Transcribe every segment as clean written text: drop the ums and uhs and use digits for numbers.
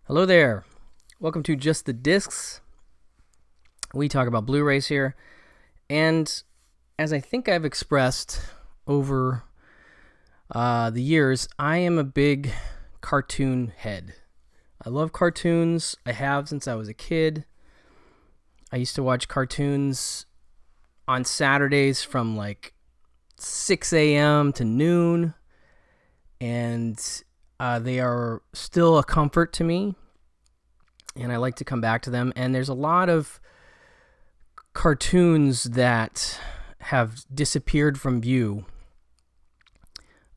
Hello there. Welcome to Just the Discs. We talk about Blu-rays here. And as I think I've expressed over the years, I am a big cartoon head. I love cartoons. I have since I was a kid. I used to watch cartoons on Saturdays from like 6 a.m. to noon. And they are still a comfort to me, and I like to come back to them. And there's a lot of cartoons that have disappeared from view.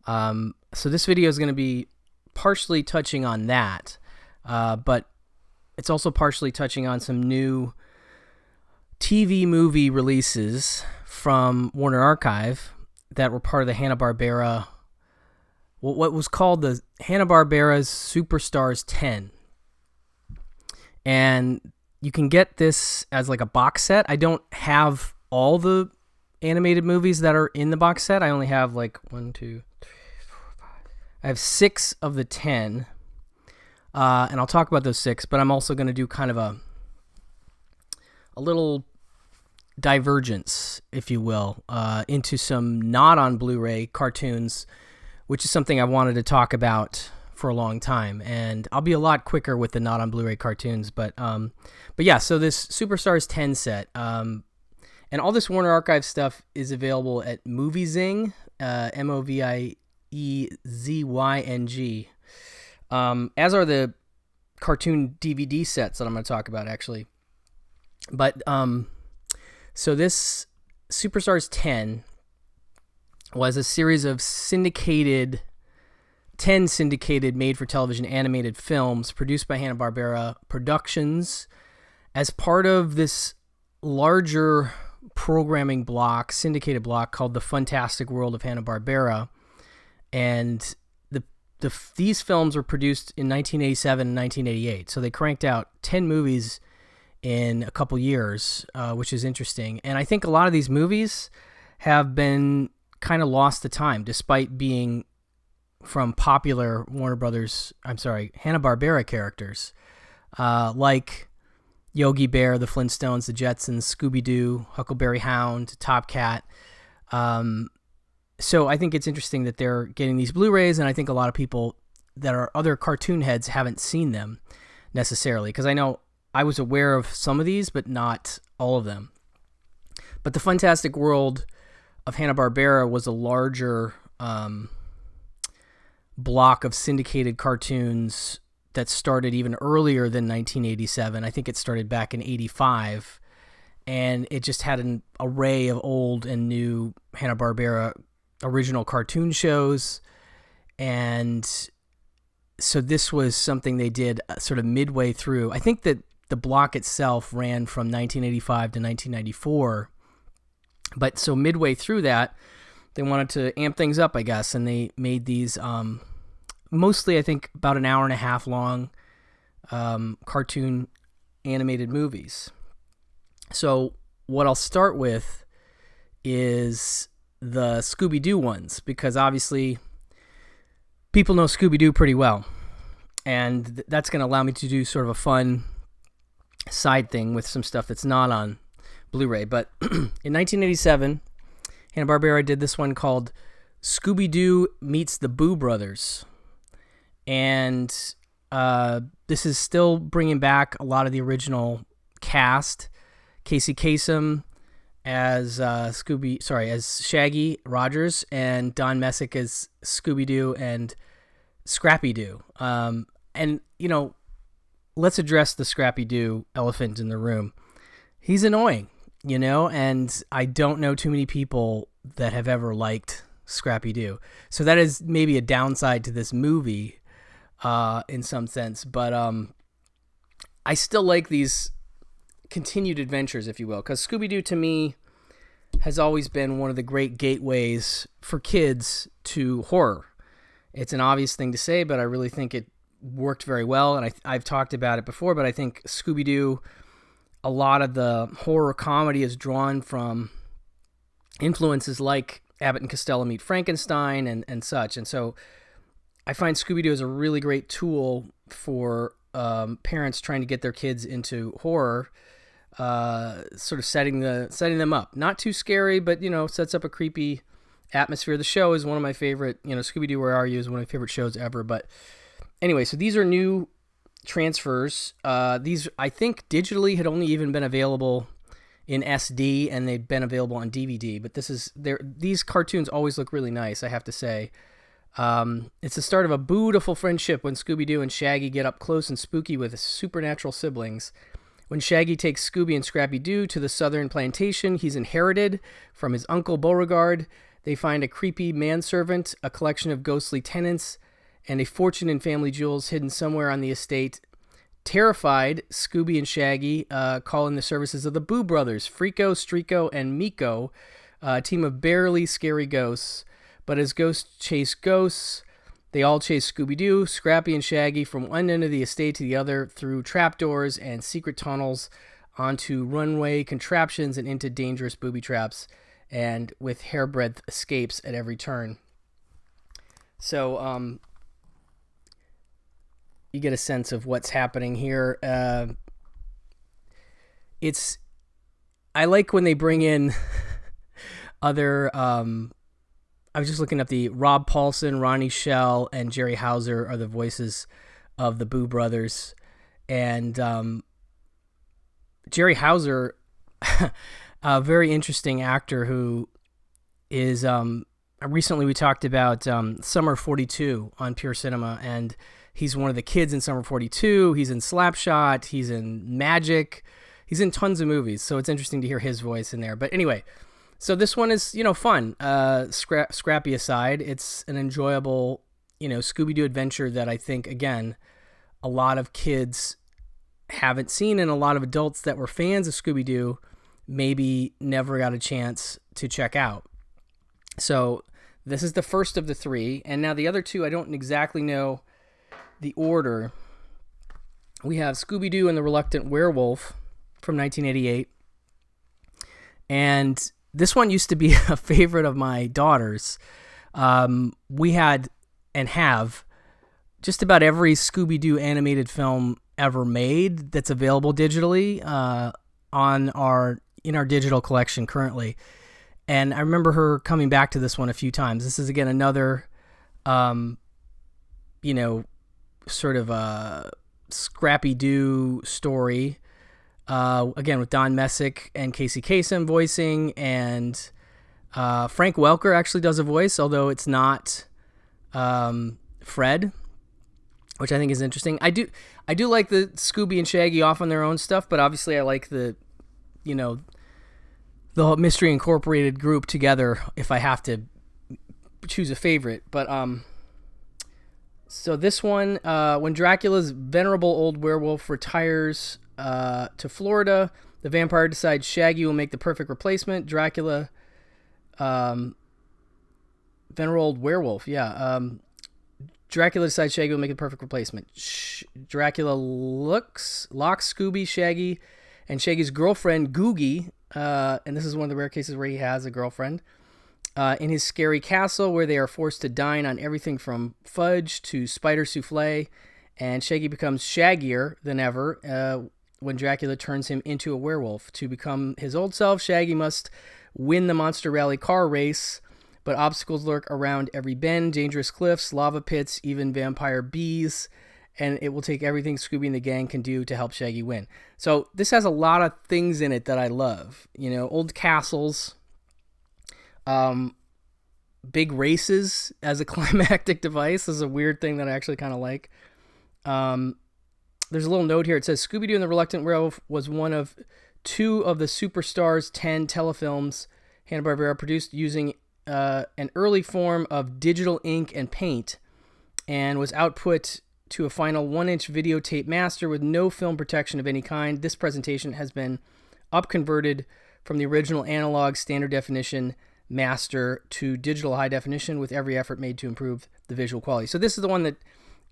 So this video is going to be partially touching on that, but it's also partially touching on some new TV movie releases from Warner Archive that were part of the Hanna-Barbera, what was called the Hanna-Barbera's SUPERSTARS 10. And you can get this as like a box set. I don't have all the animated movies that are in the box set. I only have like 1, 2, 3, 4, 5. I have 6 of the 10. And I'll talk about those 6, but I'm also going to do kind of a little divergence, if you will, into some Not-on-Blu-ray cartoons, which is something I wanted to talk about for a long time. And I'll be a lot quicker with the Not-on-Blu-ray cartoons. But yeah, so this SUPERSTARS 10 set, and all this Warner Archive stuff is available at MovieZing, MovieZyng, as are the cartoon DVD sets that I'm going to talk about, actually. But so this SUPERSTARS 10 was a series of 10 syndicated made-for-television animated films produced by Hanna-Barbera Productions as part of this larger programming block, syndicated block, called The Fantastic World of Hanna-Barbera. And these films were produced in 1987 and 1988, so they cranked out 10 movies in a couple years, which is interesting. And I think a lot of these movies have been kind of lost to time, despite being from popular Hanna-Barbera characters, like Yogi Bear, the Flintstones, the Jetsons, Scooby-Doo, Huckleberry Hound, Top Cat. So I think it's interesting that they're getting these Blu-rays, and I think a lot of people that are other cartoon heads haven't seen them necessarily, because I know I was aware of some of these, but not all of them. But the Fantastic World of Hanna-Barbera was a larger block of syndicated cartoons that started even earlier than 1987. I think it started back in 85, and it just had an array of old and new Hanna-Barbera original cartoon shows. And so this was something they did sort of midway through. I think that the block itself ran from 1985 to 1994. But so midway through that, they wanted to amp things up, I guess, and they made these mostly, I think, about an hour and a half long cartoon animated movies. So what I'll start with is the Scooby-Doo ones, because obviously people know Scooby-Doo pretty well. And that's going to allow me to do sort of a fun side thing with some stuff that's not on Blu-ray. But in 1987, Hanna-Barbera did this one called Scooby-Doo Meets the Boo Brothers. And this is still bringing back a lot of the original cast. Casey Kasem as as Shaggy Rogers, and Don Messick as Scooby-Doo and Scrappy-Doo. And, you know, let's address the Scrappy-Doo elephant in the room. He's annoying, you know, and I don't know too many people that have ever liked Scrappy-Doo. So that is maybe a downside to this movie in some sense. But I still like these continued adventures, if you will, because Scooby-Doo to me has always been one of the great gateways for kids to horror. It's an obvious thing to say, but I really think it worked very well, and I've talked about it before, but I think Scooby-Doo, a lot of the horror comedy is drawn from influences like Abbott and Costello Meet Frankenstein and such. And so I find Scooby-Doo is a really great tool for parents trying to get their kids into horror, sort of setting them up. Not too scary, but sets up a creepy atmosphere. The show is one of my favorite. Scooby-Doo, Where Are You is one of my favorite shows ever. But anyway, so these are new transfers. These, I think, digitally had only even been available in SD, and they'd been available on DVD. But these cartoons always look really nice, I have to say. It's the start of a beautiful friendship when Scooby-Doo and Shaggy get up close and spooky with supernatural siblings. When Shaggy takes Scooby and Scrappy-Doo to the southern plantation he's inherited from his uncle Beauregard, they find a creepy manservant, a collection of ghostly tenants, and a fortune in family jewels hidden somewhere on the estate. Terrified, Scooby and Shaggy call in the services of the Boo Brothers, Frico, Strico, and Miko, a team of barely scary ghosts. But as ghosts chase ghosts, they all chase Scooby-Doo, Scrappy, and Shaggy from one end of the estate to the other through trapdoors and secret tunnels, onto runway contraptions and into dangerous booby traps, and with hairbreadth escapes at every turn. So, you get a sense of what's happening here. I like when they bring in other... I was just looking up the Rob Paulson, Ronnie Shell, and Jerry Hauser are the voices of the Boo Brothers. And Jerry Hauser, a very interesting actor who is... recently we talked about Summer 42 on Pure Cinema, and he's one of the kids in Summer 42. He's in Slapshot. He's in Magic. He's in tons of movies, so it's interesting to hear his voice in there. But anyway... So this one is, fun. Scrappy aside, it's an enjoyable, Scooby-Doo adventure that I think, again, a lot of kids haven't seen, and a lot of adults that were fans of Scooby-Doo maybe never got a chance to check out. So this is the first of the three, and now the other two, I don't exactly know the order. We have Scooby-Doo and the Reluctant Werewolf from 1988, and... this one used to be a favorite of my daughter's. We had and have just about every Scooby-Doo animated film ever made that's available digitally in our digital collection currently. And I remember her coming back to this one a few times. This is, again, another, sort of a Scrappy-Doo story. Again, with Don Messick and Casey Kasem voicing, and Frank Welker actually does a voice, although it's not Fred, which I think is interesting. I do like the Scooby and Shaggy off on their own stuff, but obviously I like the whole Mystery Incorporated group together if I have to choose a favorite. But so this one, when Dracula's venerable old werewolf retires to Florida, the vampire decides Shaggy will make the perfect replacement. Dracula, venerable old werewolf, Dracula decides Shaggy will make the perfect replacement. Dracula locks Scooby, Shaggy, and Shaggy's girlfriend, Googie, and this is one of the rare cases where he has a girlfriend, in his scary castle, where they are forced to dine on everything from fudge to spider souffle, and Shaggy becomes shaggier than ever, when Dracula turns him into a werewolf. To become his old self, Shaggy must win the Monster Rally car race, but obstacles lurk around every bend, dangerous cliffs, lava pits, even vampire bees, and it will take everything Scooby and the gang can do to help Shaggy win. So this has a lot of things in it that I love. Old castles, big races as a climactic device is a weird thing that I actually kind of like. There's a little note here. It says Scooby-Doo and the Reluctant Werewolf was one of two of the Superstars 10 telefilms Hanna-Barbera produced using an early form of digital ink and paint, and was output to a final 1-inch videotape master with no film protection of any kind. This presentation has been upconverted from the original analog standard definition master to digital high definition, with every effort made to improve the visual quality. So this is the one that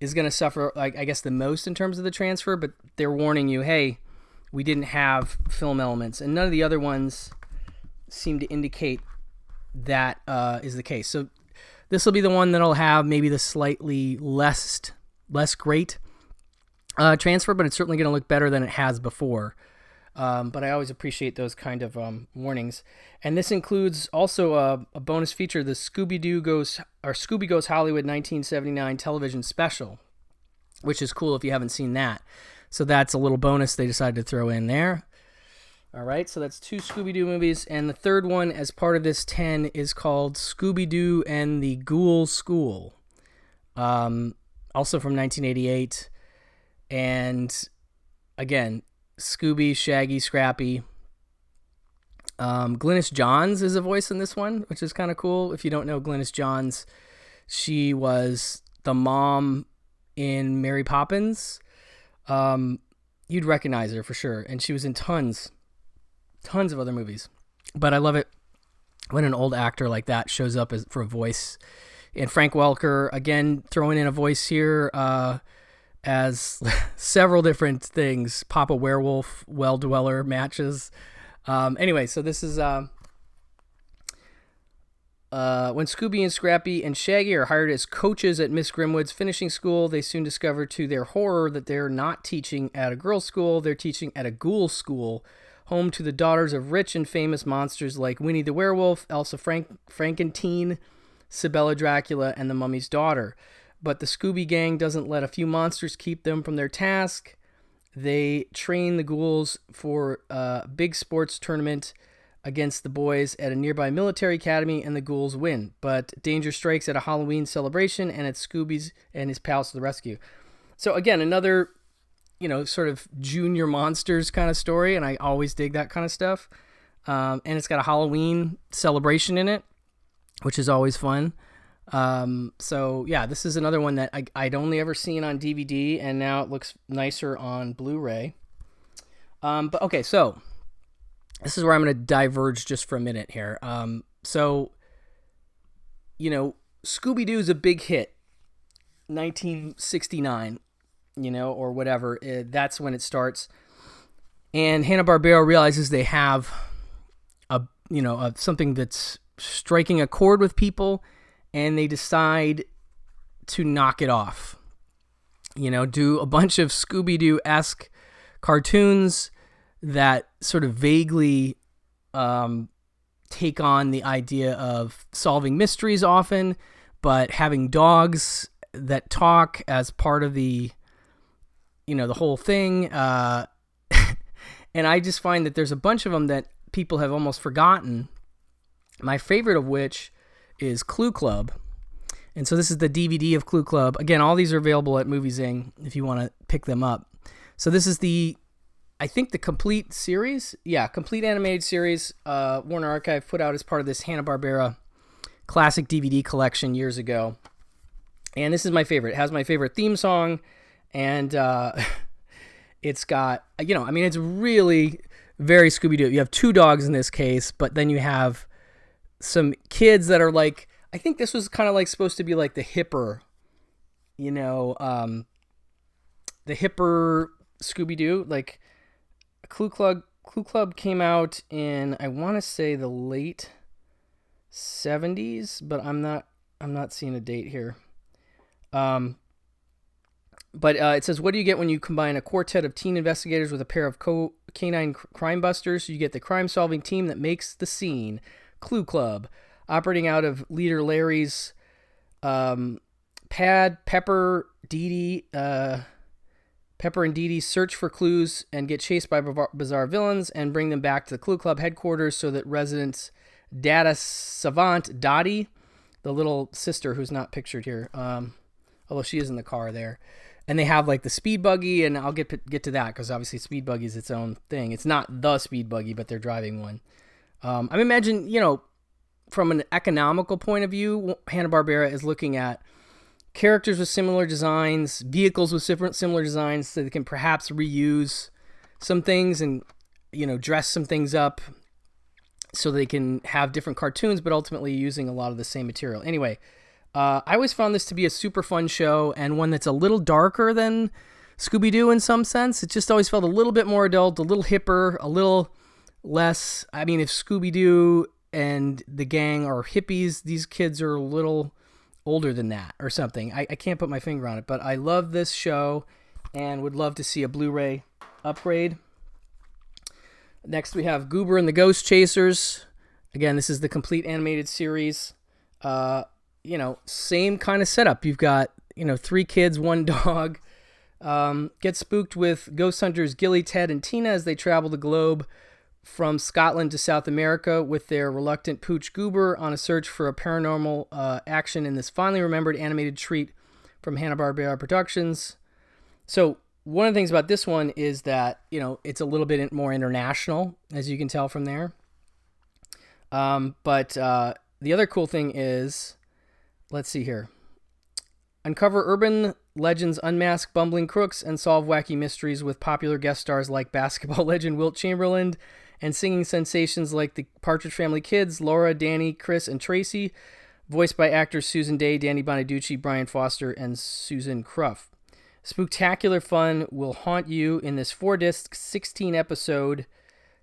is going to suffer, I guess, the most in terms of the transfer, but they're warning you, hey, we didn't have film elements, and none of the other ones seem to indicate that is the case. So this will be the one that'll have maybe the slightly less great transfer, but it's certainly going to look better than it has before. But I always appreciate those kind of warnings. And this includes also a bonus feature, the Scooby Goes Hollywood 1979 television special, which is cool if you haven't seen that. So that's a little bonus they decided to throw in there. All right, so that's 2 Scooby-Doo movies. And the third one as part of this 10 is called Scooby-Doo and the Ghoul School. Also from 1988. And again, Scooby, Shaggy, Scrappy. Glynis Johns is a voice in this one, which is kind of cool. If you don't know Glynis Johns, she was the mom in Mary Poppins. You'd recognize her for sure. And she was in tons of other movies. But I love it when an old actor like that shows up for a voice. And Frank Welker, again, throwing in a voice here as several different things. Papa Werewolf, Well Dweller matches. Anyway, so this is when Scooby and Scrappy and Shaggy are hired as coaches at Miss Grimwood's finishing school. They soon discover to their horror that they're not teaching at a girls' school. They're teaching at a ghoul school, home to the daughters of rich and famous monsters like Winnie the Werewolf, Elsa Frankenteen, Sibella Dracula, and the Mummy's Daughter. But the Scooby Gang doesn't let a few monsters keep them from their task. They train the ghouls for a big sports tournament against the boys at a nearby military academy, and the ghouls win. But danger strikes at a Halloween celebration, and it's Scooby's and his pals to the rescue. So again, another, sort of junior monsters kind of story, and I always dig that kind of stuff. And it's got a Halloween celebration in it, which is always fun. So yeah, this is another one that I'd only ever seen on DVD, and now it looks nicer on Blu-ray. But okay, so this is where I'm going to diverge just for a minute here. So, Scooby-Doo is a big hit, 1969, or whatever. That's when it starts. And Hanna-Barbera realizes they have something that's striking a chord with people, and they decide to knock it off. Do a bunch of Scooby-Doo-esque cartoons that sort of vaguely take on the idea of solving mysteries often, but having dogs that talk as part of the whole thing. And I just find that there's a bunch of them that people have almost forgotten. My favorite of which is Clue Club. And so this is the DVD of Clue Club. Again, all these are available at Movie Zing if you want to pick them up. So this is the complete series. Yeah, complete animated series. Warner Archive put out as part of this Hanna-Barbera classic DVD collection years ago. And this is my favorite. It has my favorite theme song. And it's got, it's really very Scooby-Doo. You have 2 dogs in this case, but then you have some kids that are like, I think this was kind of like supposed to be like the hipper, the hipper Scooby-Doo. Like Clue Club came out in, I want to say, the late 70s, but I'm not seeing a date here. But it says, what do you get when you combine a quartet of teen investigators with a pair of canine crime busters? You get the crime-solving team that makes the scene. Clue Club, operating out of leader Larry's pad. Pepper and Dee Dee search for clues and get chased by bizarre villains and bring them back to the Clue Club headquarters so that resident data savant Dottie, the little sister who's not pictured here, although she is in the car there, and they have like the speed buggy, and I'll get to that because obviously speed buggy is its own thing. It's not the speed buggy, but they're driving one. I imagine, from an economical point of view, Hanna-Barbera is looking at characters with similar designs, vehicles with similar designs, so they can perhaps reuse some things and, dress some things up so they can have different cartoons, but ultimately using a lot of the same material. Anyway, I always found this to be a super fun show and one that's a little darker than Scooby-Doo in some sense. It just always felt a little bit more adult, a little hipper, a little less. I mean, if Scooby-Doo and the gang are hippies, these kids are a little older than that or something. I can't put my finger on it, but I love this show, and would love to see a Blu-ray upgrade. Next, we have Goober and the Ghost Chasers. Again, this is the complete animated series. Same kind of setup. You've got, 3 kids, 1 dog. Get spooked with ghost hunters Gilly, Ted, and Tina as they travel the globe from Scotland to South America with their reluctant pooch Goober on a search for a paranormal action in this fondly remembered animated treat from Hanna-Barbera Productions. So one of the things about this one is that, it's a little bit more international, as you can tell from there. But the other cool thing is, let's see here. Uncover urban legends, unmask bumbling crooks, and solve wacky mysteries with popular guest stars like basketball legend Wilt Chamberlain and singing sensations like the Partridge Family Kids, Laura, Danny, Chris, and Tracy, voiced by actors Susan Day, Danny Bonaducci, Brian Foster, and Susan Cruff. Spooktacular fun will haunt you in this 4-disc, 16-episode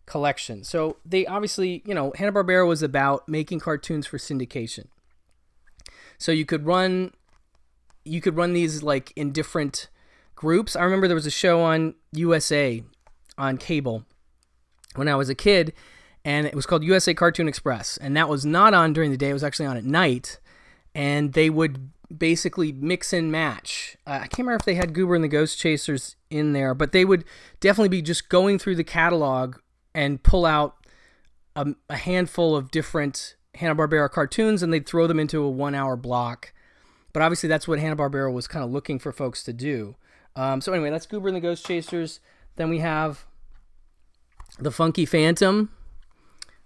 collection. So they obviously, Hanna-Barbera was about making cartoons for syndication. So you could run these like in different groups. I remember there was a show on USA on cable when I was a kid, and it was called USA Cartoon Express, and that was not on during the day. It was actually on at night, and they would basically mix and match. I can't remember if they had Goober and the Ghost Chasers in there, but they would definitely be just going through the catalog and pull out a handful of different Hanna-Barbera cartoons, and they'd throw them into a 1-hour block. But obviously that's what Hanna-Barbera was kind of looking for folks to do. So anyway, that's Goober and the Ghost Chasers. Then we have The Funky Phantom.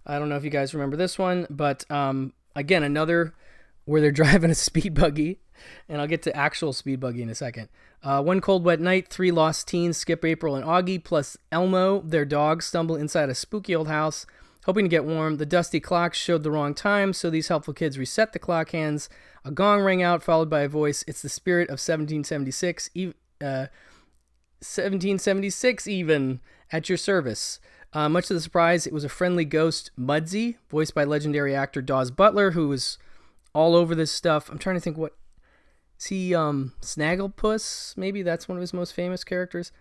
I don't know if you guys remember this one, but again, another where they're driving a speed buggy, and I'll get to actual speed buggy in a second. One cold, wet night, 3 lost teens, Skip, April, and Augie, plus Elmo, their dog, stumble inside a spooky old house, hoping to get warm. The dusty clock showed the wrong time, so these helpful kids reset the clock hands. A gong rang out, followed by a voice. It's the spirit of 1776, 1776 even, at your service. Much to the surprise, it was a friendly ghost, Mudsy, voiced by legendary actor Dawes Butler, who was all over this stuff. I'm trying to think what... Is he Snagglepuss? Maybe that's one of his most famous characters.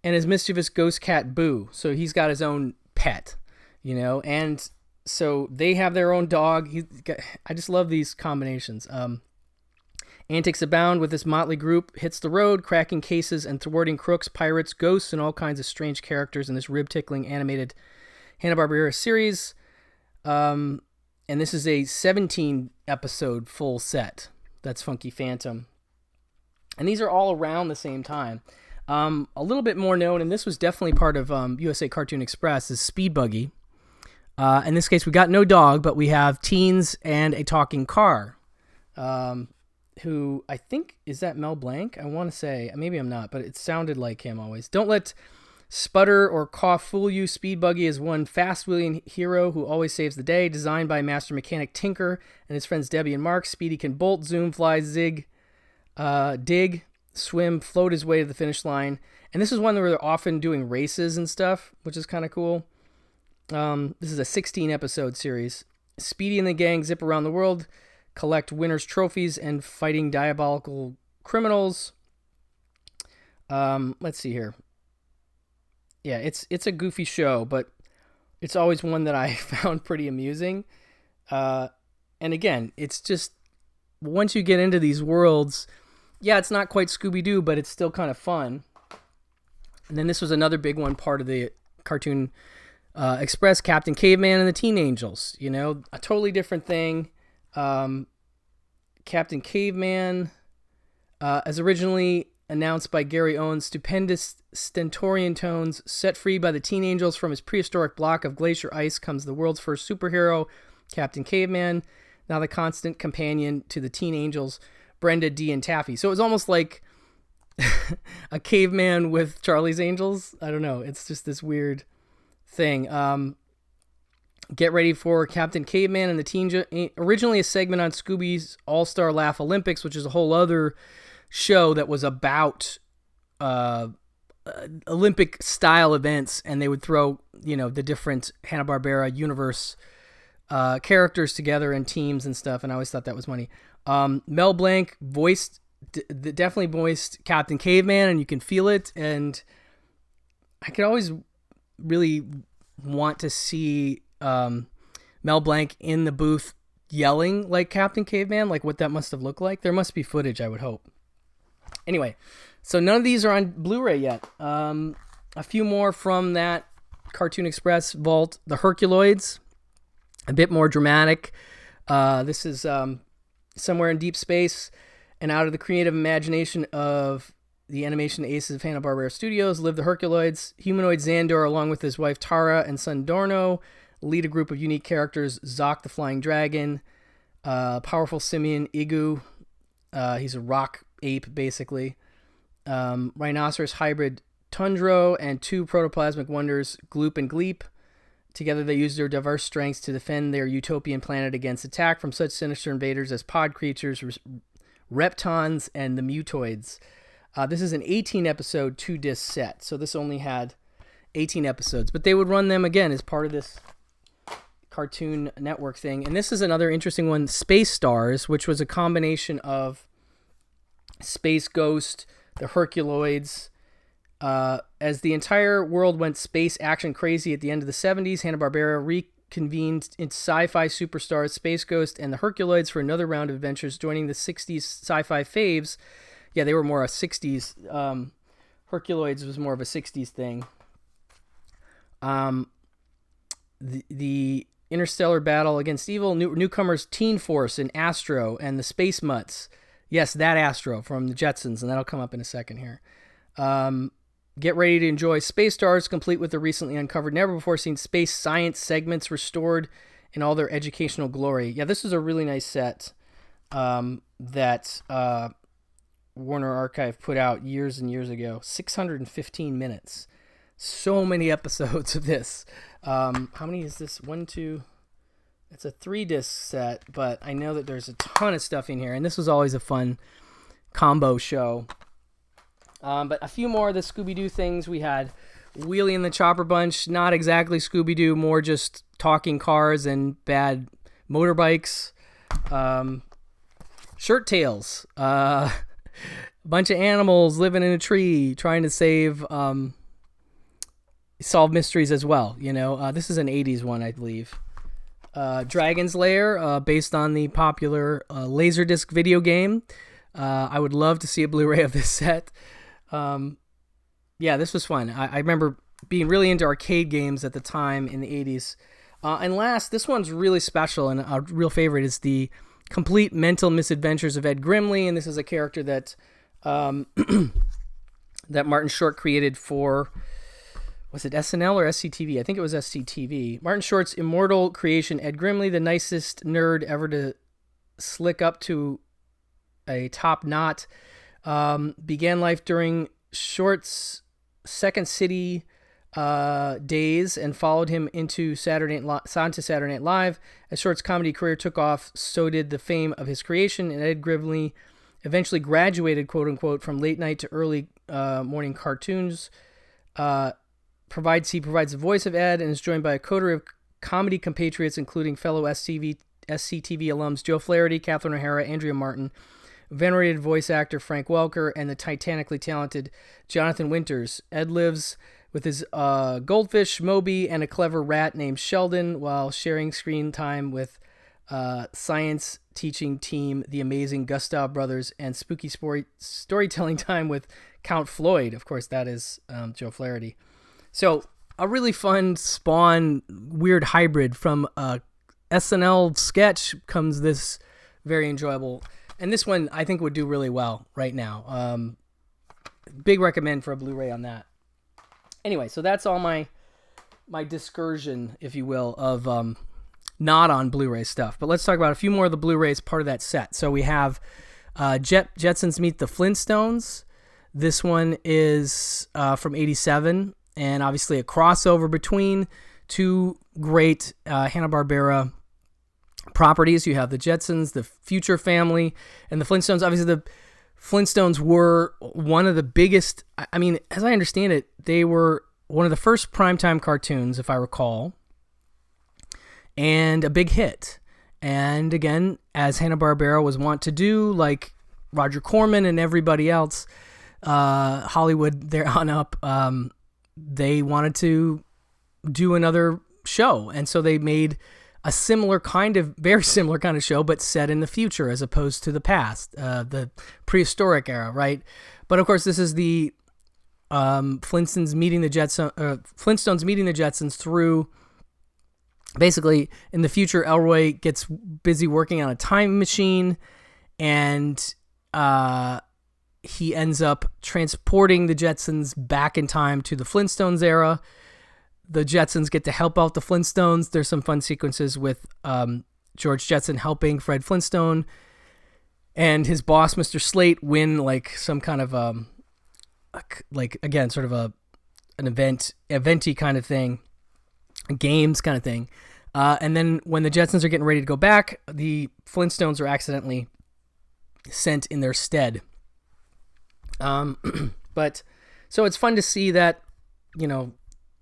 And his mischievous ghost cat, Boo. So he's got his own pet, and so they have their own dog. I just love these combinations. Antics abound with this motley group. Hits the road, cracking cases and thwarting crooks, pirates, ghosts, and all kinds of strange characters in this rib-tickling animated Hanna-Barbera series. And this is a 17-episode full set. That's Funky Phantom. And these are all around the same time. A little bit more known, and this was definitely part of USA Cartoon Express, is Speed Buggy. In this case, we got no dog, but we have teens and a talking car. Who I think, is that Mel Blanc? I want to say, maybe I'm not, but it sounded like him always. Don't let sputter or cough fool you. Speed Buggy is one fast-wheeling hero who always saves the day. Designed by master mechanic Tinker and his friends Debbie and Mark, Speedy can bolt, zoom, fly, zig, dig, swim, float his way to the finish line. And this is one where they're often doing races and stuff, which is kind of cool. This is a 16-episode series. Speedy and the gang zip around the world, collect winners' trophies, and fighting diabolical criminals. Let's see here. Yeah, it's a goofy show, but it's always one that I found pretty amusing. And again, it's just, once you get into these worlds, yeah, it's not quite Scooby-Doo, but it's still kind of fun. And then this was another big one, part of the Cartoon Express, Captain Caveman and the Teen Angels. A totally different thing. Captain Caveman, as originally announced by Gary Owen's stupendous stentorian tones, set free by the Teen Angels from his prehistoric block of glacier ice, comes the world's first superhero, Captain Caveman, now the constant companion to the Teen Angels, Brenda, Dee, and Taffy. So it was almost like a caveman with Charlie's Angels. I don't know. It's just this weird thing. Get ready for Captain Caveman and the Teen... Originally a segment on Scooby's All-Star Laugh Olympics, which is a whole other show that was about Olympic-style events, and they would throw, the different Hanna-Barbera universe characters together and teams and stuff, and I always thought that was funny. Mel Blanc voiced definitely voiced Captain Caveman, and you can feel it. And I could always really want to see Mel Blanc in the booth yelling like Captain Caveman, like what that must have looked like. There must be footage, I would hope. Anyway, so none of these are on Blu-ray yet. A few more from that Cartoon Express vault. The Herculoids, a bit more dramatic. This is somewhere in deep space, and out of the creative imagination of the animation aces of Hanna-Barbera Studios live the Herculoids. Humanoid Xandor, along with his wife Tara and son Dorno, lead a group of unique characters. Zoc the Flying Dragon, powerful simian Igu. He's a rock ape, basically. Rhinoceros hybrid Tundro, and two protoplasmic wonders, Gloop and Gleep. Together they use their diverse strengths to defend their utopian planet against attack from such sinister invaders as pod creatures, reptons, and the mutoids. This is an 18-episode, 2-disc set, so this only had 18 episodes. But they would run them again as part of this Cartoon Network thing. And this is another interesting one, Space Stars, which was a combination of Space Ghost, the Herculoids. As the entire world went space action crazy at the end of the 70s, Hanna-Barbera reconvened its sci-fi superstars Space Ghost and the Herculoids for another round of adventures, joining the 60s sci-fi faves. Yeah, they were more a 60s. Herculoids was more of a 60s thing. The interstellar battle against evil, newcomers Teen Force and Astro and the Space Mutts. Yes, that Astro from the Jetsons, and that'll come up in a second here. Get ready to enjoy Space Stars, complete with the recently uncovered, never-before-seen space science segments restored in all their educational glory. Yeah, this is a really nice set that Warner Archive put out years and years ago. 615 minutes. So many episodes of this. How many is this? 1, 2... It's a 3-disc set, but I know that there's a ton of stuff in here, and this was always a fun combo show. But a few more of the Scooby-Doo things. We had Wheelie and the Chopper Bunch, not exactly Scooby-Doo, more just talking cars and bad motorbikes. Shirt Tales, a bunch of animals living in a tree trying to solve mysteries as well. You know, this is an 80s one, I believe. Dragon's Lair, based on the popular Laserdisc video game. I would love to see a Blu-ray of this set. Yeah, this was fun. I remember being really into arcade games at the time in the 80s. And last, this one's really special, and a real favorite is the Complete Mental Misadventures of Ed Grimley, and this is a character that that Martin Short created for, was it SNL or SCTV? I think it was SCTV. Martin Short's immortal creation, Ed Grimley, the nicest nerd ever to slick up to a top knot, began life during Short's Second City days and followed him into Saturday Night Live. As Short's comedy career took off, so did the fame of his creation, and Ed Grimley eventually graduated, quote-unquote, from late night to early morning cartoons. He provides the voice of Ed and is joined by a coterie of comedy compatriots, including fellow SCTV alums Joe Flaherty, Catherine O'Hara, Andrea Martin, venerated voice actor Frank Welker, and the titanically talented Jonathan Winters. Ed lives with his goldfish, Moby, and a clever rat named Sheldon, while sharing screen time with science teaching team, the amazing Gustav Brothers, and spooky storytelling time with Count Floyd. Of course, that is Joe Flaherty. So, a really fun Spawn weird hybrid from a SNL sketch comes this very enjoyable. And this one, I think, would do really well right now. Big recommend for a Blu-ray on that. Anyway, so that's all my discursion, if you will, of not on Blu-ray stuff. But let's talk about a few more of the Blu-rays part of that set. So we have Jetsons Meet the Flintstones. This one is from 87, and obviously a crossover between two great Hanna-Barbera properties. You have the Jetsons, the Future Family, and the Flintstones. Obviously, the Flintstones were one of the biggest, I mean, as I understand it, they were one of the first primetime cartoons, if I recall, and a big hit. And again, as Hanna-Barbera was wont to do, like Roger Corman and everybody else, Hollywood there on up, they wanted to do another show, and so they made a very similar kind of show, but set in the future as opposed to the past, the prehistoric era, right? But of course, this is the Flintstones meeting the Jetsons through. Basically, in the future, Elroy gets busy working on a time machine, and he ends up transporting the Jetsons back in time to the Flintstones era. The Jetsons get to help out the Flintstones. There's some fun sequences with George Jetson helping Fred Flintstone and his boss, Mr. Slate, win like some kind of an eventy kind of thing, games kind of thing. And then when the Jetsons are getting ready to go back, the Flintstones are accidentally sent in their stead. But so it's fun to see that,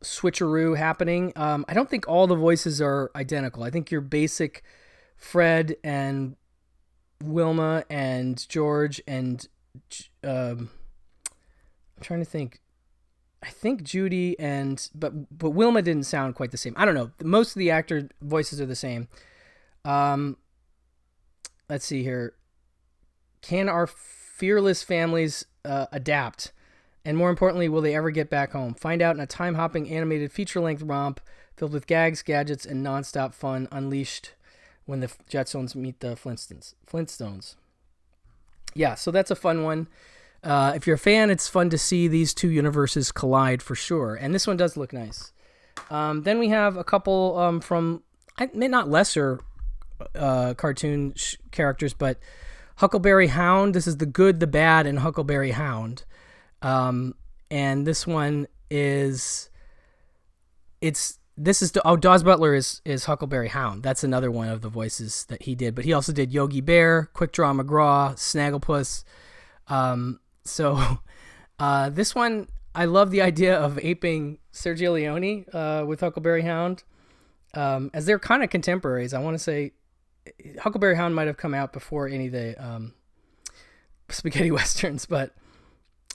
switcheroo happening. I don't think all the voices are identical. I think your basic Fred and Wilma and George and I'm trying to think. I think Judy but Wilma didn't sound quite the same. I don't know. Most of the actor voices are the same. Let's see here. Can our fearless families adapt? And more importantly, will they ever get back home? Find out in a time-hopping animated feature-length romp filled with gags, gadgets, and non-stop fun unleashed when the Jetsons meet the Flintstones. Yeah, so that's a fun one. If you're a fan, it's fun to see these two universes collide for sure. And this one does look nice. Then we have a couple from, not lesser cartoon characters, but Huckleberry Hound. This is The Good, the Bad, and Huckleberry Hound. And this one is, Dawes Butler is Huckleberry Hound. That's another one of the voices that he did, but he also did Yogi Bear, Quick Draw McGraw, Snagglepuss. So this one, I love the idea of aping Sergio Leone with Huckleberry Hound, as they're kind of contemporaries. I want to say Huckleberry Hound might have come out before any of the spaghetti westerns, but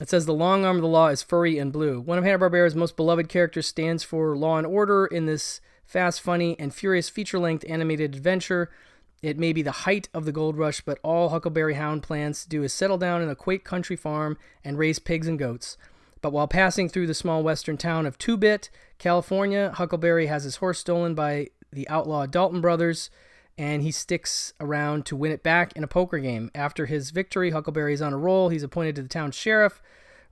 it says the long arm of the law is furry and blue. One of Hanna-Barbera's most beloved characters stands for law and order in this fast, funny, and furious feature-length animated adventure. It may be the height of the gold rush, but all Huckleberry Hound plans to do is settle down in a quaint country farm and raise pigs and goats. But while passing through the small western town of Two-Bit, California, Huckleberry has his horse stolen by the outlaw Dalton brothers, and he sticks around to win it back in a poker game. After his victory, Huckleberry is on a roll. He's appointed to the town sheriff,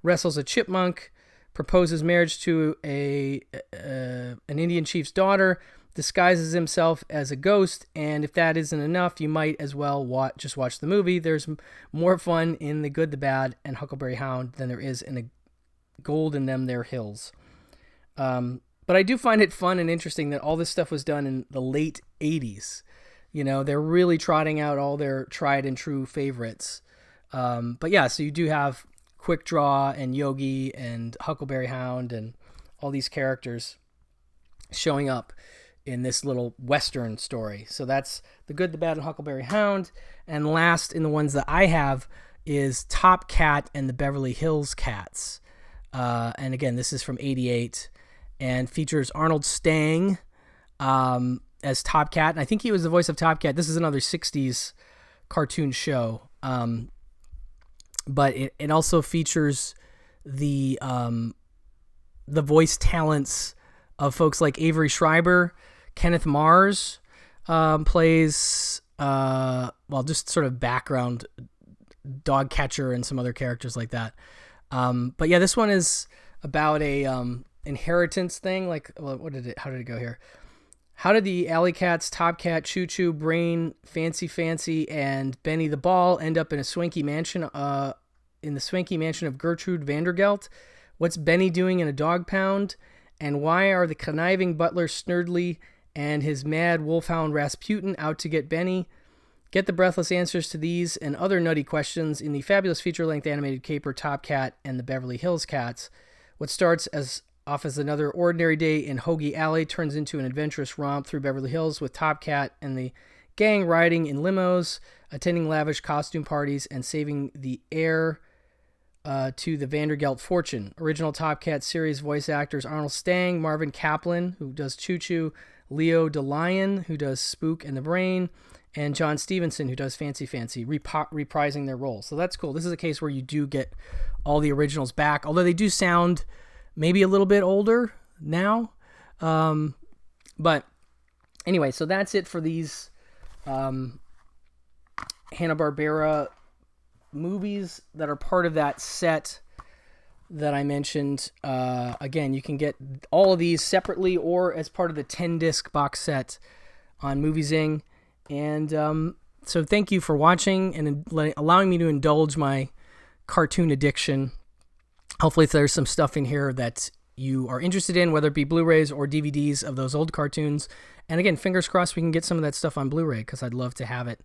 wrestles a chipmunk, proposes marriage to an Indian chief's daughter, disguises himself as a ghost, and if that isn't enough, you might as well just watch the movie. There's more fun in The Good, the Bad, and Huckleberry Hound than there is in A Gold in Them There Hills. But I do find it fun and interesting that all this stuff was done in the late 80s. They're really trotting out all their tried and true favorites. But yeah, so you do have Quick Draw and Yogi and Huckleberry Hound and all these characters showing up in this little Western story. So that's The Good, the Bad, and Huckleberry Hound. And last in the ones that I have is Top Cat and the Beverly Hills Cats. And again, this is from '88 and features Arnold Stang as Top Cat. And I think he was the voice of Top Cat. This is another 60s cartoon show. But it also features the voice talents of folks like Avery Schreiber. Kenneth Mars plays, just sort of background dog catcher and some other characters like that. But yeah, this one is about a inheritance thing. How did it go here? How did the Alley Cats, Top Cat, Choo Choo, Brain, Fancy, and Benny the Ball end up in a swanky mansion, in the swanky mansion of Gertrude Vandergelt? What's Benny doing in a dog pound? And why are the conniving butler Snurdly and his mad wolfhound Rasputin out to get Benny? Get the breathless answers to these and other nutty questions in the fabulous feature-length animated caper Top Cat and the Beverly Hills Cats. What starts off as another ordinary day in Hoagie Alley turns into an adventurous romp through Beverly Hills with Top Cat and the gang riding in limos, attending lavish costume parties, and saving the heir to the Vandergelt fortune. Original Top Cat series voice actors Arnold Stang, Marvin Kaplan, who does Choo Choo, Leo DeLion, who does Spook and the Brain, and John Stevenson, who does Fancy Fancy, reprising their roles. So that's cool. This is a case where you do get all the originals back, although they do sound maybe a little bit older now. But anyway, so that's it for these Hanna-Barbera movies that are part of that set that I mentioned. Again, you can get all of these separately or as part of the 10-disc box set on MovieZing. And so thank you for watching and allowing me to indulge my cartoon addiction. Hopefully there's some stuff in here that you are interested in, whether it be Blu-rays or DVDs of those old cartoons. And again, fingers crossed we can get some of that stuff on Blu-ray, because I'd love to have it.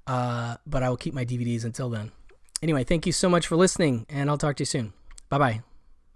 But I will keep my DVDs until then. Anyway, thank you so much for listening, and I'll talk to you soon. Bye-bye.